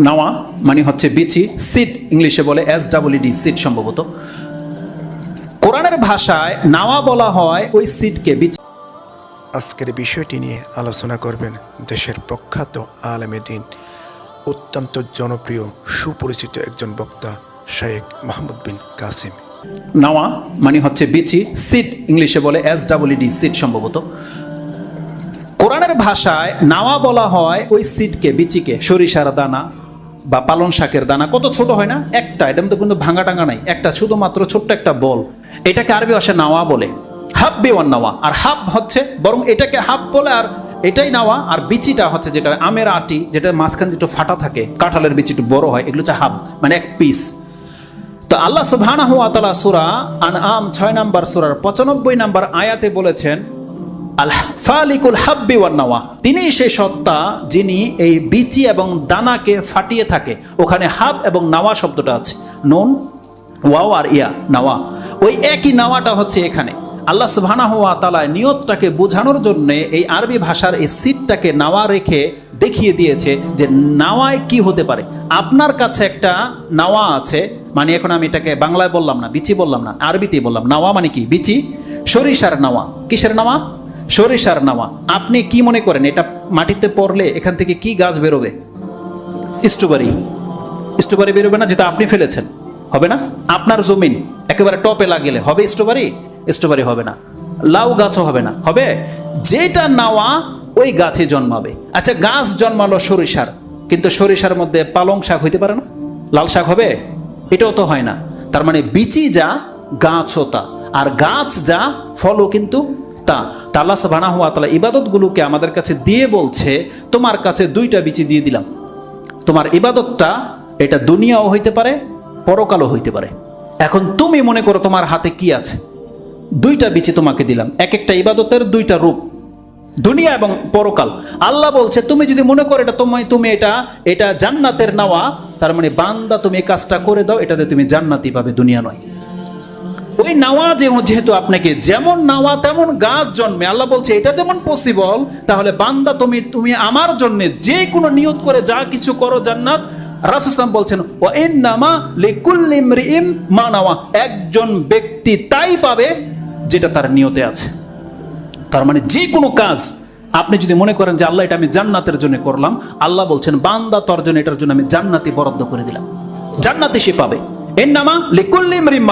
নাওয়া মানে হচ্ছে বিচি, সিড ইংলিশে বলে SEED, সিড সম্ভবত। কোরআনের ভাষায় নাওয়া বলা হয় ওই সিডকে, বিচি। আজকের বিষয়টি নিয়ে আলোচনা করবেন দেশের প্রখ্যাত আলেমে দ্বীন, অত্যন্ত জনপ্রিয় সুপরিচিত একজন বক্তা শেখ মাহমুদ বিন কাসিম। নাওয়া মানে হচ্ছে বিচি, সিড ইংলিশে বলে SEED, সিড সম্ভবত। কোরআনের ভাষায় নাওয়া বলা হয় ওই সিডকে, বিচিকে। সরিষার দানা বা পালন শাকের দানা কত ছোট হয় না, একটা, এটা মধ্যে কিন্তু ভাঙা টাঙা নাই, একটা শুধুমাত্র ছোট্ট একটা বল, এটাকে আরবি ভাষায় নাওয়া বলে। হাব্বি ওয়ান নাওয়া, আর হাব হচ্ছে বরং এটাকে হাব বলে, আর এটাই নাওয়া। আর বিচিটা হচ্ছে যেটা আমের আটি, যেটা মাঝখান দিয়ে একটু ফাটা থাকে, কাঁঠালের বিচি একটু বড় হয়, এগুলো হচ্ছে হাব, মানে এক পিস। তো আল্লাহ সুবহানাহু ওয়া তাআলা সূরা আনআম 6 নম্বর সূরার 95 নম্বর আয়াতে বলেছেন, আল ফালিকুল হাব্বি ওয়ান নাওয়া, তিনি সেই সত্তা যিনি এই বিচি এবং দানাকে ফাটিয়ে থাকে। ওখানে হাব এবং নাওয়া শব্দটা আছে, নুন ওয়াও আর ইয়া, নাওয়া, ওই একই নাওয়াটা হচ্ছে এখানে। আল্লাহ সুবহানাহু ওয়া তাআলা নিয়তটাকে বোঝানোর জন্য এই আরবি ভাষার এই সিটটাকে নাওয়া রেখে দেখিয়ে দিয়েছে যে নাওয়ায় কি হতে পারে। আপনার কাছে একটা নাওয়া আছে, মানে এখন আমি এটাকে বাংলায় বললাম না, বিচি বললাম না, আরবিতেই বললাম। নাওয়া মানে কি? বিচি। সরিষার নাওয়া, কিসের নাওয়া? সরিষার নাওয়া। আপনি কি মনে করেন এটা মাটিতে পড়লে এখান থেকে কি গাছ বেরোবে? স্ট্রবেরি। স্ট্রবেরি বেরোবে না, যেটা আপনি ফেলেছেন, হবে না? আপনার জমিন একেবারে টপে লাগিলে হবে স্ট্রবেরি? স্ট্রবেরি হবে না। লাউ গাছও হবে না, হবে? যেটা নাওয়া ওই গাছে জন্মাবে। আচ্ছা, গাছ জন্মালো সরিষার, কিন্তু সরিষার মধ্যে পালং শাক হইতে পারে না? লাল শাক হবে? এটাও তো হয় না। তার মানে বিচি যা, গাছও তা, আর গাছ যা, ফলও কিন্তু তা। আল্লাহ সুবহানাহু ওয়া তাআলা ইবাদতগুলোকে আমাদের কাছে দিয়ে বলছে, তোমার কাছে দুইটা বিচি দিয়ে দিলাম। তোমার ইবাদতটা এটা দুনিয়াও হইতে পারে, পরকালও হইতে পারে। এখন তুমি মনে করো তোমার হাতে কি আছে? দুইটা বিচি তোমাকে দিলাম, এক একটা ইবাদতের দুইটা রূপ, দুনিয়া এবং পরকাল। আল্লাহ বলছে তুমি যদি মনে করো এটা তুমি এটা জান্নাতের নাওয়া, তার মানে বান্দা তুমি এই কাজটা করে দাও, এটাতে তুমি জান্নাতি পাবে, দুনিয়া নয়। ওই নাওয়া যেহেতু আপনাকে যেমন নাওয়া তেমন গাছ জন্মে, আল্লাহ বলছে এটা যেমন পসিবল, তাহলে বান্দা তুমি আমার জন্য যে কোনো নিয়ত করে যা কিছু করো জান্নাত। রাসূল সাল্লাল্লাহু আলাইহি ওয়াসাল্লাম বলছেন, ওয়া ইন্নামা লিকুল্লি ইমরিইম মা নাওয়া, একজন ব্যক্তি তাই পাবে যেটা তার নিয়তে আছে। তার মানে যে কোনো কাজ আপনি যদি মনে করেন যে আল্লাহ এটা আমি জান্নাতের জন্য করলাম, আল্লাহ বলছেন বান্দা তোর জন্য এটার জন্য আমি জান্নাতি বরাদ্দ করে দিলাম, জান্নাতি সে পাবে। ইন্নামা লিকুল্লি ইমরিইম